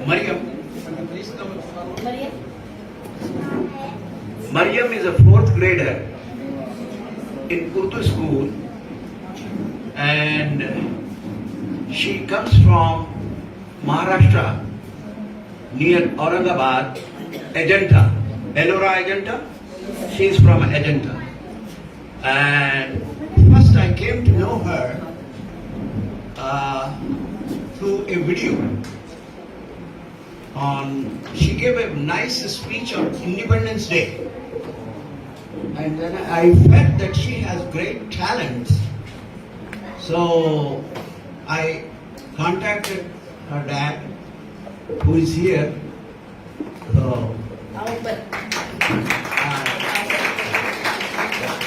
Maryam. Maryam is a 4th grader in Urdu school, and she comes from Maharashtra, near Aurangabad, Ajanta. Ellora Ajanta. She is from Ajanta. And first I came to know her through a video. She gave a nice speech on Independence Day. And then I felt that she has great talent. So I contacted her dad, who is here. So,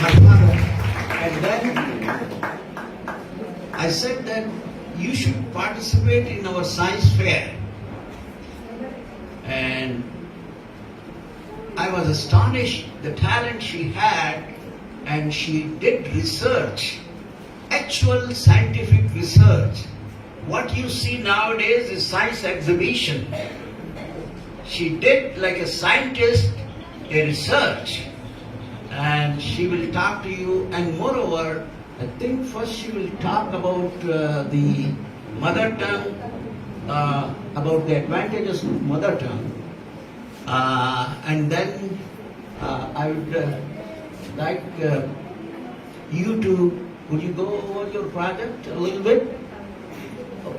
her father. And then I said that you should participate in our science fair. And I was astonished the talent she had, and she did research, actual scientific research. What you see nowadays is science exhibition. She did, like a scientist, a research, and she will talk to you. And moreover, I think first she will talk about the mother tongue, about the advantages of mother tongue. And then I would like you to, would you go over your project a little bit?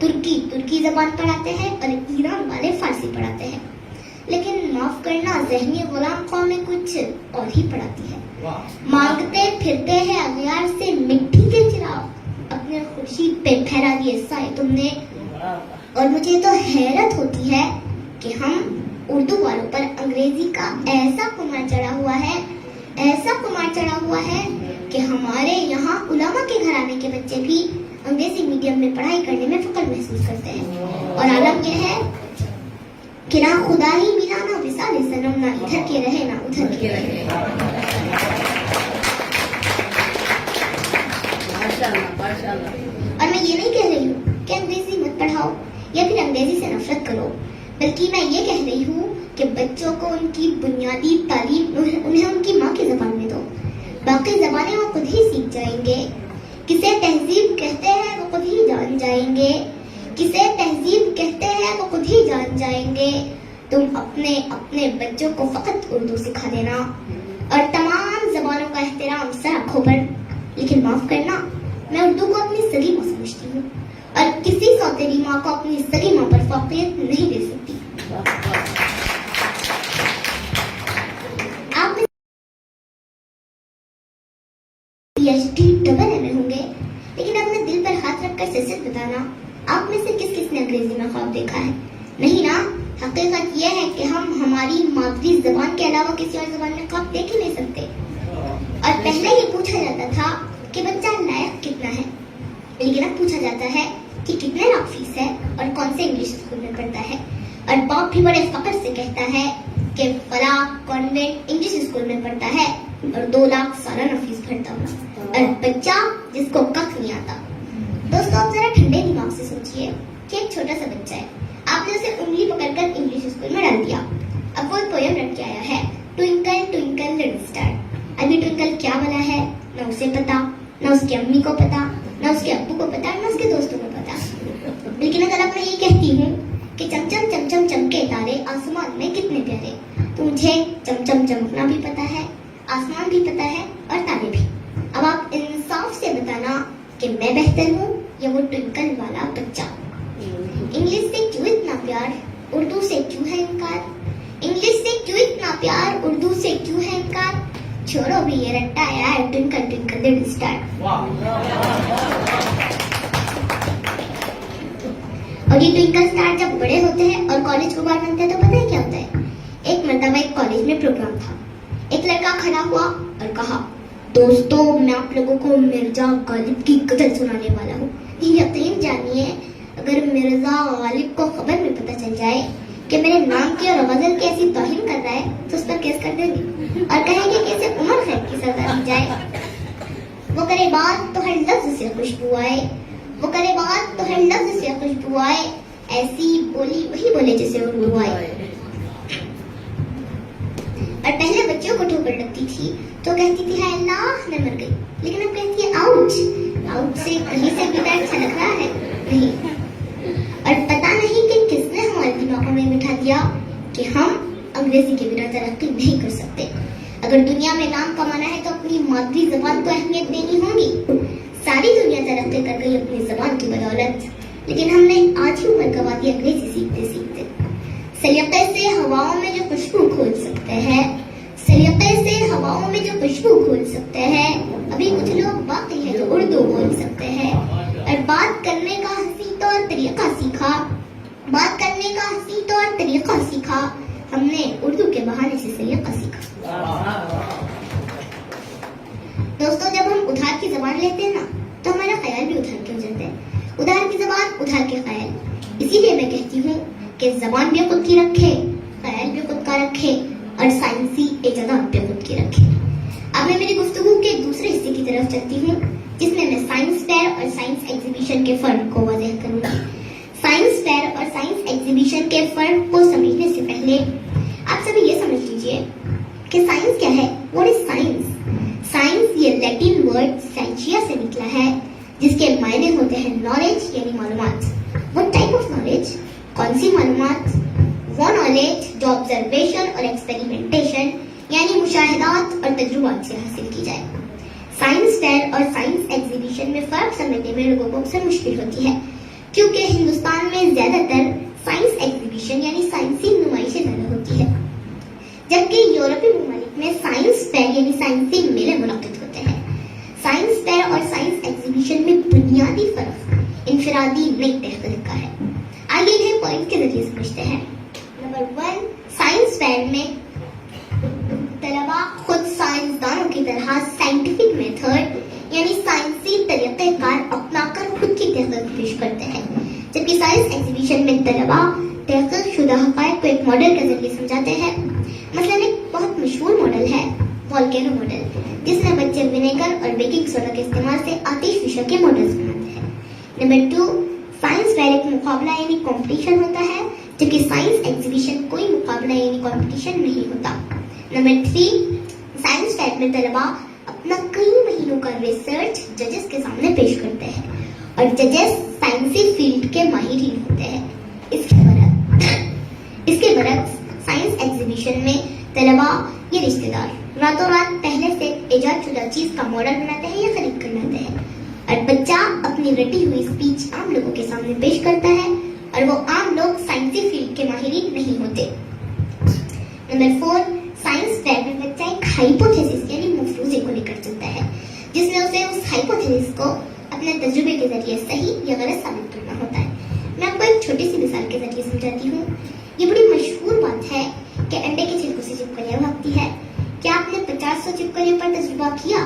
ترکی زبان پڑھاتے ہیں اور ایران والے فارسی پڑھاتے ہیں. لیکن معاف کرنا ذہنی غلام قومیں کچھ اور ہی پڑھاتی ہے. مانگتے پھرتے ہیں اغیار سے مٹی کے چراغ, اپنے خورشید پہ پھیرا دیے سائے تم نے. اور مجھے تو حیرت ہوتی ہے کہ ہم اردو والوں پر انگریزی کا ایسا کمار چڑھا ہوا ہے کہ ہمارے یہاں علماء کے گھرانے کے بچے بھی انگریزی میڈیم میں پڑھائی کرنے میں فخر محسوس کرتے ہیں. اور عالم یہ ہے کہ نہ خدا ہی ملا نہ وصال صنم, نہ ادھر کے رہے نہ ادھر کے رہے. اور میں یہ نہیں کہہ رہی ہوں کہ انگریزی مت پڑھاؤ یا پھر انگریزی سے نفرت کرو, بلکہ میں یہ کہہ رہی ہوں کہ بچوں کو ان کی بنیادی تعلیم انہیں ان کی ماں کی زبان میں دو. باقی زبانیں وہ خود ہی سیکھ جائیں گے. کسے تہذیب کہتے ہیں وہ خود ہی جان جائیں گے. تم اپنے بچوں کو فقط اردو سکھا دینا اور تمام زبانوں کا احترام سر آنکھوں پر. لیکن معاف کرنا, میں اردو کو اپنی سگی ماں سمجھتی ہوں اور کسی سوتیلی ماں کو اپنی سگی ماں پر فوقیت نہیں دے سکتی. آپ میں PhD ہوں گے, لیکن اپنے دل پر ہاتھ رکھ کر سچ بتانا, آپ میں سے کس نے انگریزی میں خواب دیکھا ہے؟ نہیں نا. حقیقت یہ ہے کہ ہم ہماری مادری زبان کے علاوہ کسی اور زبان میں خواب دیکھ ہی نہیں سکتے. اور پہلے یہ پوچھا جاتا تھا کہ بچہ لائق کتنا ہے, لیکن اب پوچھا جاتا ہے کہ کتنے لاکھ فیس ہے اور کون سے انگلش اسکول میں پڑھتا ہے. اور باپ بھی بڑے فخر سے کہتا ہے کہ فلاں کانوینٹ انگلش اسکول میں پڑھتا ہے اور 2 لاکھ سالانہ فیس بھرتا ہوں, اور بچہ جس کو کخ نہیں آتا. دوستوں, آپ ذرا ٹھنڈے دماغ سے سوچئے کہ ایک چھوٹا سا بچہ ہے, آپ نے اسے انگلی پکڑ کر انگلش اسکول میں ڈال دیا. اب وہ ایک پویم رٹ کے آیا ہے, ٹوئنکل ٹوئنکل لٹل اسٹار. ابھی ٹوئنکل کیا والا ہے نہ اسے پتا, نہ اس کی امی کو پتا, نہ اس کے ابو کو پتا, نہ اس کے دوستوں کو پتا. لیکن اگر اب میں یہ کہتی ہوں کہ چم چم چم چم چمکے تارے آسمان میں کتنے پیارے, تو مجھے چم چم چمکنا بھی پتا ہے, آسمان بھی پتا ہے اور تارے بھی. اب آپ انصاف سے بتانا کہ میں بہتر ہوں یا وہ ٹوئنکل والا بچہ. انگلش سے کیوں اتنا پیار, اردو سے کیوں ہے انکار؟ انگلش سے کیوں اتنا پیار, اردو سے کیوں ہے انکار؟ چھوڑو بھی یہ رٹا یار, ٹوئنکل ٹوئنکل لٹل اسٹار. اور یہ ٹوئنکل اسٹار جب بڑے ہوتے ہیں اور کالج کو بار بنتے ہیں تو پتہ ہے کیا ہوتا ہے؟ ایک مرتبہ ایک کالج میں پروگرام تھا. ایک لڑکا کھڑا ہوا اور کہا, دوستوں میں آپ لوگوں کو مرزا غالب کی غزل سنانے والا ہوں. یقین جانیے اگر مرزا غالب کو خبر میں پتہ چل جائے کہ میرے نام کی اور غزل کی ایسی توہین کر رہا ہے تو اس پر کیس کر دیں گے اور کہیں گے کہ اسے عمر قید کی سزا دی جائے. وہ کرے بات تو ہر لفظ سے خوشبو آئے, وہ کرے بات تو ہر لفظ سے خوشبو آئے, ایسی بولی وہی بولے جیسے اردو آئے. اور پہلے بچوں کو ٹھوکر لگتی تھی تو کہتی تھی ہائے اللہ میں مر گئی, لیکن اب کہتی ہے آؤچ. آؤچ سے کہیں سے بھی اچھا لگ رہا ہے نہیں. اور پتا نہیں کہ کس نے ہمارے دماغوں میں بٹھا دیا کہ ہم انگریزی کے بنا ترقی نہیں کر سکتے. اگر دنیا میں نام کمانا ہے تو اپنی مادری زبان کو اہمیت دینی ہوگی. ساری دنیا ترقی کر گئی اپنی زبان کی بدولت, لیکن ہم نے آج ہی عمر گوا دی انگریزی سیکھتے سیکھتے. سلیقے سے ہواؤں میں جو خوشبو کھول سکتے ہیں, سلیقے سے ہواؤں میں جو خوشبو کھول سکتے ہیں, ابھی کچھ لوگ باقی ہیں جو اردو بول سکتے ہیں. اور بات کرنے کا حسین طور طریقہ سیکھا, بات کرنے کا حسین طور طریقہ سیکھا, ہم نے اردو کے بہانے سے سلیقہ سیکھا. دوستوں, جب ہم ادھار کی زبان لیتے ہیں نا تو ہمارا خیال بھی ادھر کے ہو جاتا ہے. ادھار کی زبان ادھر کے خیال. اسی لیے میں کہتی ہوں کہ زبان بھی خود کی رکھے, خیال بھی خود کا رکھے اور سائنسی ایجادات بھی خود کی رکھے. اب میں میری گفتگو کے دوسرے حصے کی طرف چلتی ہوں جس میں سائنس فیئر اور سائنس ایگزیبیشن کے فرق کو واضح کروں گی. سائنس فیئر اور سائنس ایگزیبیشن کے فرق کو سمجھنے سے پہلے آپ سبھی یہ سمجھ لیجئے کہ سائنس کیا ہے. What is science? سائنس یہ لیٹن ورڈ سائنشیا سے نکلا ہے جس کے معنی ہوتے ہیں نالج یعنی معلومات. what type of knowledge؟ کون سی معلومات؟ وہ نالج جو آبزرویشن اور ایکسپیریمنٹیشن یعنی مشاہدات اور تجربات سے حاصل کی جائے. سائنس فیئر اور سائنس ایگزیبیشن میں فرق سمجھنے میں لوگوں کو اکثر مشکل ہوتی ہے. کیونکہ ہندوستان میں زیادہ تر سائنس ایگزیبیشن یعنی سائنسی نمائشیں زیادہ ہوتی ہے، جبکہ یورپی ممالک میں سائنس فیئر یعنی سائنسی میلے منعقد ہوتے ہیں۔ سائنس فیئر اور سائنس ایگزیبیشن میں بنیادی فرق انفرادی نئی تحقیق کا ہے۔ آئیے انہیں پوائنٹ کے ذریعے سمجھتے ہیں۔ نمبر 1، سائنس فیئر میں طلباء خود سائنسدانوں کی طرح سائنٹیفک میتھڈ یعنی سائنسی طریقہ کار اپنا کر خود کی تحقیق پیش کرتے ہیں، جبکہ سائنس ایگزیبیشن میں طلباء تحقیق شدہ حقائق کو ایک ماڈل کے ذریعے سمجھاتے ہیں۔ مثلا ایک بہت مشہور ماڈل ہے والکینو ماڈل، جس میں بچے ونیگر اور بیکنگ سوڈا کے استعمال سے آتش فشاں کے ماڈلز بناتے ہیں۔ نمبر 2، سائنس فیئر ایک مقابلہ یعنی کمپٹیشن ہوتا ہے، جبکہ سائنس ایگزیبیشن کوئی مقابلہ یعنی کمپٹیشن نہیں ہوتا۔ نمبر 3، سائنس فیئر میں طلباء اپنا کئی مہینوں کا ریسرچ ججز کے سامنے پیش کرتے ہیں اور ججز سائنسی فیلڈ کے ماہرین ہوتے ہیں۔ اس کے برعکس سائنس ایگزیبیشن میں طلباء یہ رشتہ دار راتوں رات پہلے سے ایجاد شدہ چیز کا ماڈل بناتے ہیں یا خرید کر لاتے ہیں، اور بچہ اپنی رٹی ہوئی اسپیچ عام لوگوں کے سامنے پیش کرتا ہے اور وہ عام لوگ سائنسی فیلڈ کے ماہرین نہیں ہوتے۔ نمبر 4، سائنس فیئر میں بچہ ایک ہائپوتھیسس یعنی مفروضے کو لے کر چلتا ہے، جس میں اسے اس ہائپوتھیسس کو اپنے تجربے کے ذریعے صحیح یا غلط ثابت کرنا ہوتا ہے۔ میں آپ کو ایک چھوٹی سی مثال کے ذریعے سمجھاتی ہوں۔ یہ بڑی مشہور بات ہے کہ انڈے کے چھلکوں سے چپکلیاں بھاگتی ہے۔ کیا آپ نے 50 چپکلیوں پر تجربہ کیا؟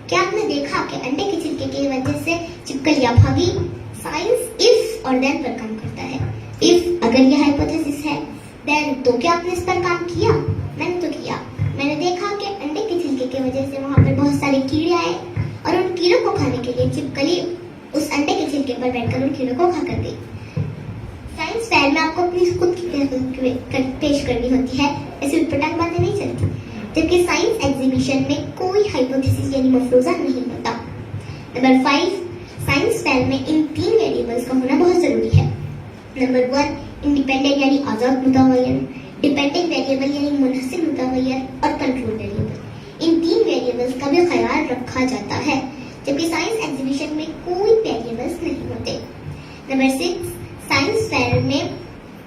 کیا آپ نے دیکھا کہ انڈے کے چھلکے کی وجہ سے چپکلیاں بھاگی؟ سائنس if اور then پر کام کرتا ہے۔ if اگر یہ ہائپوتھیسس ہے، then تو کیا آپ نے اس پر کام کیا؟ میں نے تو کیا۔ میں نے دیکھا کہ انڈے کے چھلکے کی وجہ سے وہاں پر بہت سارے کیڑے آئے اور ان کیڑوں کو کھانے کے لیے چپکلی اس انڈے کے چھلکے پر بیٹھ کر ان کیڑوں کو کھا کر گئی۔ سائنس فیئر میں آپ کو اپنی خود کی تحقیق پیش کرنی ہوتی ہے، ایسی اٹپٹانگ باتیں نہیں چلتی، جبکہ سائنس ایگزیبیشن میں کوئی ہائپوتھیسس یعنی مفروضہ نہیں ہوتا۔ نمبر 5، سائنس فیئر میں ان 3 ویریبلز کا ہونا بہت ضروری ہے۔ نمبر 1، انڈیپینڈنٹ یعنی آزاد متغیر، ڈیپینڈنٹ ویریبل یعنی منحصر متغیر، اور کنٹرول ویریبل۔ ان 3 ویریبلز کا بھی خیال رکھا جاتا ہے، جبکہ سائنس ایگزیبیشن میں کوئی ویریبلز نہیں ہوتے۔ نمبر 6، سائنس فیئر میں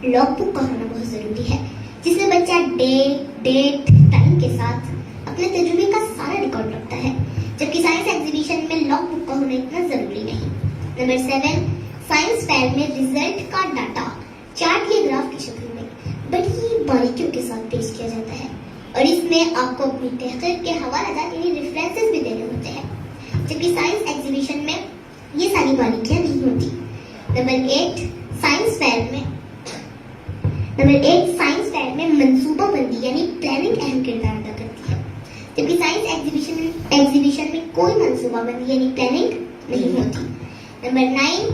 لاگ بک کا ہونا بہت ضروری ہے، جس میں بچہ ڈیٹ ٹائم کے ساتھ اپنے تجربے کا سارا ریکارڈ رکھتا ہے، جبکہ سائنس ایگزیبیشن میں لاگ بک کا ہونا اتنا ضروری نہیں۔ نمبر 7، سائنس فیئر میں ریزلٹ کا ڈاٹا چارٹ یا گراف کی شکل میں بڑی باریکیوں کے ساتھ پیش کیا جاتا ہے، اور اس میں آپ کو اپنی تحقیق کے حوالہ جات یعنی ریفرنسز بھی دینے ہوتے ہیں، جبکہ سائنس ایگزیبیشن میں یہ ساری باریکیاں نہیں ہوتی۔ نمبر 8، سائنس فیئر میں منصوبہ بندی یعنی پلاننگ اہم کردار ادا کرتی ہے، جبکہ سائنس ایگزیبیشن میں کوئی منصوبہ بندی یعنی پلاننگ نہیں ہوتی۔ نمبر 9،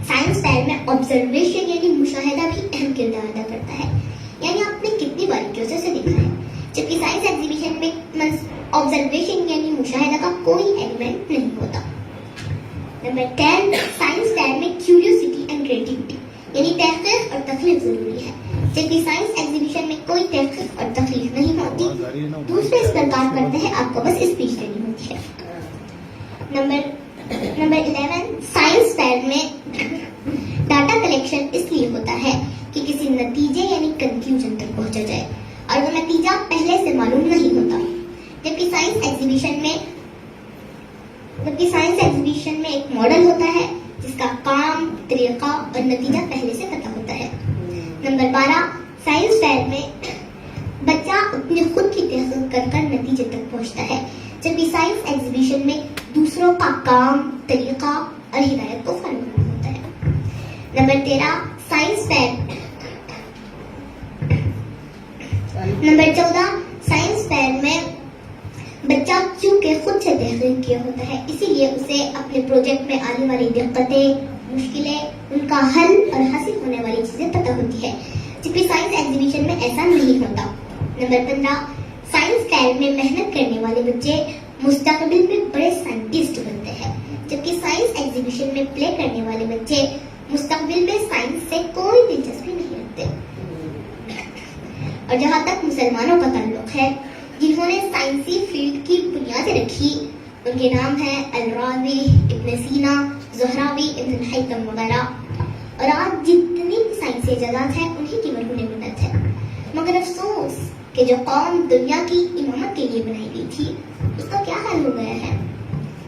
سائنس فیئر میں آبزرویشن یعنی مشاہدہ بھی اہم کردار ادا کرتا ہے، یعنی آپ نے کتنی باریکیوں سے اسے دیکھا ہے، جبکہ سائنس ایگزیبیشن میں آبزرویشن یعنی مشاہدہ کا کوئی ایلیمنٹ نہیں ہوتا۔ نمبر 10، سائنس فیئر میں کیوریوسٹی اینڈ کریٹیوٹی یعنی تحقیق اور تخلیق ضروری ہے، جبکہ سائنس ایگزیبیشن میں کوئی تحقیق اور تخلیق نہیں ہوتی، دوسرے اس پر کام کرتے ہیں، آپ کو بس اسپیچ دینی ہوتی ہے۔ نمبر 11، سائنس فیئر میں ڈاٹا کلیکشن اس لیے ہوتا ہے کہ کسی نتیجے یعنی کنکلوژن تک پہنچا جائے، اور وہ نتیجہ پہلے سے معلوم نہیں ہوتا، جبکہ سائنس ایگزیبیشن میں ایک ماڈل ہوتا ہے جس کا کام، طریقہ اور نتیجہ پہلے سے پتہ ہوتا ہے۔ نمبر 12، سائنس فیئر میں بچہ اپنی خود کی تحقیق کر کر نتیجے تک پہنچتا ہے، جبکہ سائنس ایگزیبیشن میں دوسروں کا کام، طریقہ اور ہدایت کو فالو کرنا ہوتا ہے۔ Number 13، science fair number 14، science fair میں بچہ چونکہ خود سے تحقیق کیا ہوتا ہے، اسی لیے اسے اپنے پروجیکٹ میں آنے والی دقتیں، مشکلیں، ان کا حل اور حاصل ہونے والی چیزیں پتہ ہوتی ہے، جبکہ سائنس ایگزیبیشن میں ایسا نہیں ہوتا۔ نمبر 15، سائنس فیئر میں محنت کرنے والے بچے مستقبل میں بڑے سائنٹسٹ بنتے ہیں، جبکہ سائنس ایگزیبیشن میں پلے کرنے والے بچے مستقبل میں سائنس سے کوئی دلچسپی نہیں رکھتے۔ اور جہاں تک مسلمانوں کا تعلق ہے، جنہوں نے سائنسی فیلڈ کی بنیادیں رکھی، ان کے نام ہیں الرازی، ابن سینا، زہراوی، ابن الحیثم وغیرہ۔ اور آج جتنی سائنسی ایجادات ہیں انہیں کی مرہون منت ہے. مگر افسوس کہ جو قوم دنیا کی امامت کے لیے بنائی گئی تھی اس کا کیا حال ہو گیا ہے.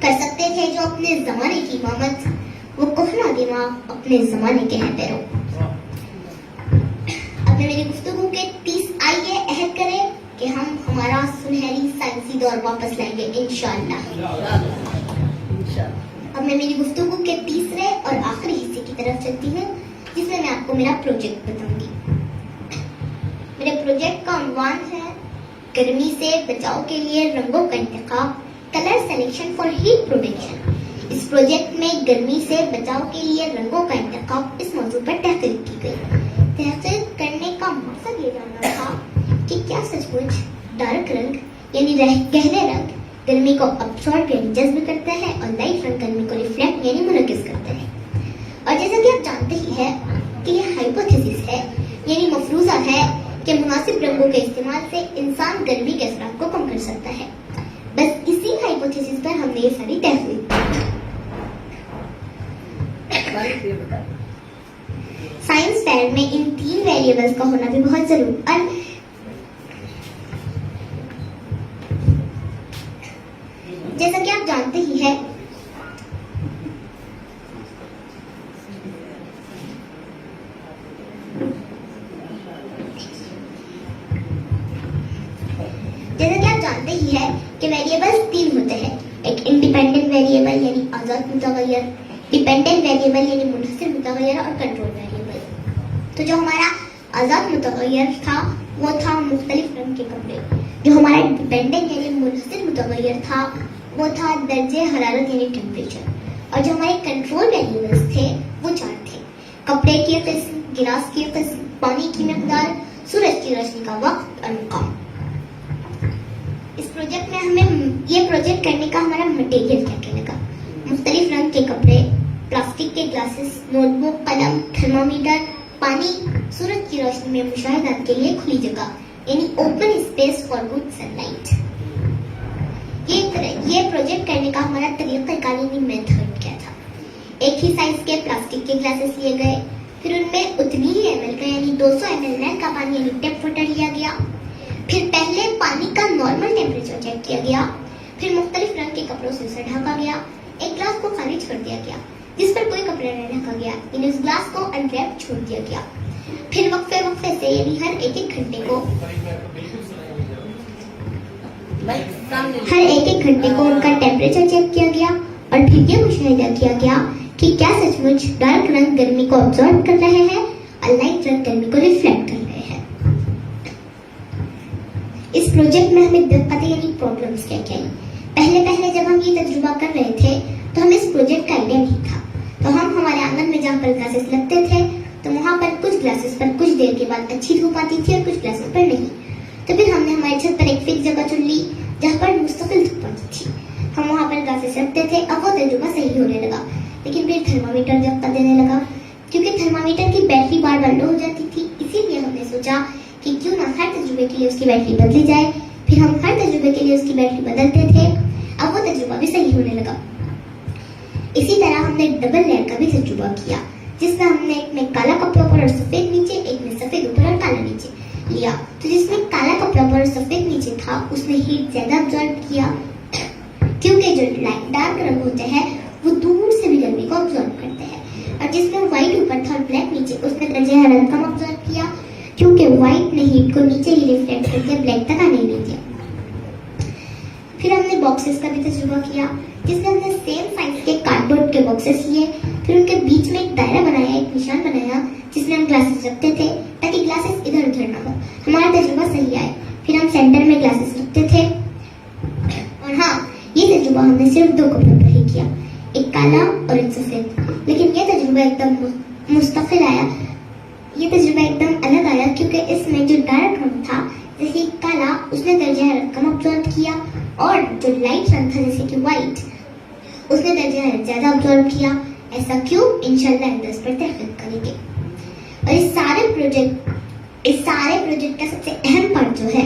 کر سکتے تھے جو اپنے زمانے کی امامت، وہ کفنا دماغ اپنے زمانے کے ہیں پیرو. اب میں میری گفتگو کے آئیے عہد کرے کہ ہم ہمارا سنہری سائنسی دور واپس لائیں گے انشاءاللہ. اب میں میری گفتگو کے تیسرے اور آخری حصے کی طرف چلتی ہوں جس میں آپ کو میرا پروجیکٹ بتاؤں گی. میرے پروجیکٹ کا عنوان ہے گرمی سے بچاؤ کے لیے رنگوں کا انتخاب، colour selection for heat protection. اس پروجیکٹ میں گرمی سے بچاؤ کے لیے رنگوں کا انتخاب اس موضوع پر تحقیق کی گئی. تحقیق کرنے کا مقصد یہ جاننا تھا کہ کیا سچ مچ ڈارک رنگ یعنی گہرے رنگ گرمی کو ابسارب یعنی جذب کرتا ہے اور لائٹ رنگ گرمی کو ریفلیکٹ یعنی منعکس کرتا ہے. اور جیسا کہ آپ جانتے ہی ہیں کہ یہ ہائپوتھیسس ہے یعنی مفروضہ ہے کہ مناسب رنگوں کے استعمال سے انسان گرمی کے اثرات کو کم کر سکتا ہے. بس اسی ہائپوتھیسس پر ہم نے یہ ساری تحقیق سائنس فیئر میں ان 3 ویریبلز کا ہونا بھی بہت ضروری. اور جیسا کہ آپ جانتے ہی ہیں کہ ویریبلز 3 ہوتے ہیں. ایک انڈیپینڈنٹ ویریبل یعنی آزاد متغیر، ڈیپینڈنٹ ویریبل یعنی منحصر متغیر اور کنٹرول ویریبل. تو جو ہمارا آزاد متغیر تھا وہ تھا مختلف رنگ کے کپڑے. جو ہمارا ڈیپینڈنٹ یعنی منحصر متغیر تھا وہ تھا درجہ حرارت یعنی ٹیمپریچر. اور جو ہمارے کنٹرول ویریبلز تھے وہ 4 تھے: کپڑے کی قسم، گلاس کی قسم، پانی کی مقدار، سورج کی روشنی کا وقت اور مقام. اس پروجیکٹ میں ہمیں یہ پروجیکٹ کرنے کا ہمارا مٹیریل کیا کہنے کا: مختلف رنگ کے کپڑے، پلاسٹک کے گلاسز، نوٹ بک، قلم، تھرمامیٹر، پانی، سورج کی روشنی میں مشاہدات کے لیے کھلی جگہ یعنی open space for good sunlight. یہ پروجیکٹ کرنے کا ہمارا طریقہ کار یعنی میتھڈ کیا تھا: ایک ہی سائز کے پلاسٹک کے گلاسز لیے گئے، پھر ان میں اتنی ہی ایم ایل کا یعنی 200 ml نل کا پانی یعنی ٹیپ واٹر لیا گیا. پھر پہلے پانی کا نارمل ٹیمپریچر چیک کیا گیا، پھر مختلف رنگ کے کپڑوں سے اسے ڈھکا گیا. ایک گلاس کو خارج کر دیا گیا جس پر کوئی کپڑا نہ ڈھکا گیا یعنی اس گلاس کو انریپ چھوڑ دیا گیا. پھر وقفے سے یعنی ہر ایک گھنٹے کو ان کا ٹیمپریچر چیک کیا گیا اور پھر یہ مشاہدہ کیا گیا کہ کیا سچ مچ ڈارک رنگ گرمی کو ابزارب کر رہے ہیں اور لائٹ رنگ گرمی کو ریفلیکٹ کر رہے ہیں. اس پروجیکٹ میں ہمیں دقتیں یعنی پرابلمس کیا کیا ہیں. پہلے جب ہم یہ تجربہ کر رہے تھے تو ہمیں اس پروجیکٹ کا آئیڈیا نہیں تھا. تو ہم ہمارے آنگن میں جہاں پر گلاسز لگتے تھے تو وہاں پر کچھ گلاسز پر کچھ دیر کے بعد اچھی دھوپ آتی تھی اور کچھ گلاسز پر نہیں. تو پھر ہم نے ہماری چھت پر ایک فکس جگہ چن لی جہاں پر مستقل دھوپ آتی تھی. ہم وہاں پر گلاسز رکھتے تھے. اب وہ تجربہ صحیح ہونے لگا، لیکن پھر تھرمامیٹر دقت دینے لگا کیونکہ تھرمامیٹر کی بیٹری بار بار لو ہو جاتی تھی. اسی لیے ہم نے سوچا کہ کیوں نہ ہر تجربے کے لیے اس کی بیٹری بدلی جائے. پھر ہم ہر تجربے کے لیے اس کی بیٹری بدلتے تھے. اب وہ تجربہ بھی صحیح ہونے لگا. اسی طرح ہم نے ڈبل لیئر کا بھی تجربہ کیا جس میں ہم نے ایک میں کالا کپڑا اوپر اور سفید نیچے، ایک میں سفید اوپر اور کالا نیچے لیا. تو جس میں کالا کپڑا اوپر اور سفید نیچے تھا اس نے ہیٹ زیادہ ابزارب کیا کیونکہ جو ڈارک رنگ ہوتے ہیں وہ دور سے بھی گرمی کو ابزارب کرتے ہیں. اور جس میں وائٹ اوپر تھا اور بلیک نیچے اس نے درجہ حرارت کم ابزارب کیا کیونکہ وائٹ نے ہیٹ کو نیچے ہی ریفلیکٹ کر دیا، بلیک تک آنے نہیں دیا. پھر ہم نے باکسز کا بھی تجربہ کیا جس میں ہم نے سیم سائز کے کارڈ بورڈ کے باکسز لیے، پھر ان کے بیچ میں ایک دائرہ بنایا، ایک نشان بنایا جس میں ہم گلاسز رکھتے تھے تاکہ گلاسز ادھر ادھر نہ ہو. ہمارا تجربہ صحیح آئے. پھر ہم سینٹر میں گلاسز رکھتے تھے. اور ہاں، یہ تجربہ ہم نے صرف 2 کپڑوں پر ہی کیا، ایک کالا اور ایک سفید. لیکن یہ تجربہ ایک دم مستقل آیا، یہ تجربہ ایک دم الگ آیا کیونکہ اس میں جو ڈارک رنگ تھا جیسے کالا اس نے درجہ حرارت کم ابزارب کیا اور جو لائٹ رنگ تھا جیسے کہ وائٹ اس نے درجہ حرارت زیادہ ابزارب کیا. ایسا کیوں؟ انشاءاللہ ہم اس پر تحقیق کریں گے. اور اس سارے پروجیکٹ کا سب سے اہم پارٹ جو ہے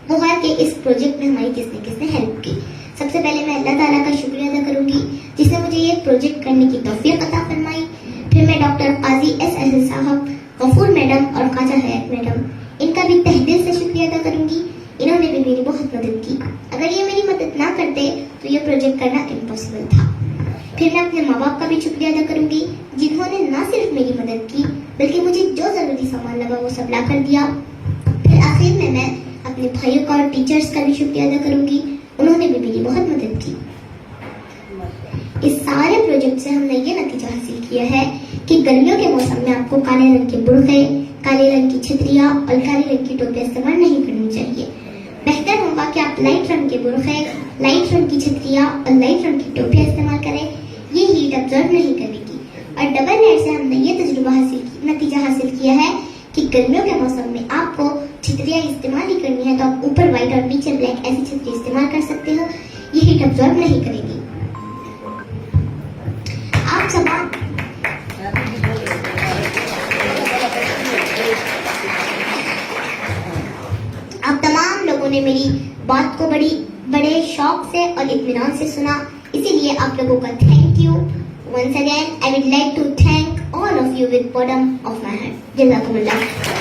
وہ ہے کہ اس پروجیکٹ میں ہماری کس نے ہیلپ کی. سب سے پہلے میں اللہ تعالیٰ کا شکریہ ادا کروں گی جس نے مجھے یہ پروجیکٹ کرنے کی توفیق عطا فرمائی. پھر میں ڈاکٹر قاضی ایس صرف میری مدد کی بلکہ مجھے جو ضروری سامان لگا وہ سب لا کر دیا. پھر آخر میں اپنے بھائیوں کا اور ٹیچرز کا بھی شکریہ ادا کروں گی, انہوں نے بھی میری بہت مدد کی. اس سارے پروجیکٹ سے ہم نے یہ نتیجہ حاصل کیا ہے کہ گرمیوں کے موسم میں آپ کو کالے رنگ کے برقعے, کالے رنگ کی چھتریاں اور کالے رنگ کی ٹوپیاں استعمال نہیں کرنی چاہیے. بہتر ہوگا کہ آپ لائٹ رنگ کے برقعے, لائٹ رنگ کی چھتریاں اور لائٹ رنگ کی ٹوپیاں استعمال کریں. یہ ہیٹ ابزرو نہیں کرے گی. اور ڈبل لائٹ سے ہم نے یہ نتیجہ حاصل کیا ہے کہ گرمیوں کے موسم میں آپ کو چھتریاں استعمال ہی کرنی ہے تو آپ اوپر وائٹ اور نیچے بلیک ایسی چھتری استعمال کر سکتے ہو. یہ ہیٹ ابزرو نہیں کرے گی. آپ تمام لوگوں نے میری بات کو بڑے شوق سے اور اطمینان سے سنا, اسی لیے آپ لوگوں کا thank you. Once again, I would like to thank all of you with bottom of my heart. جزاکم اللہ.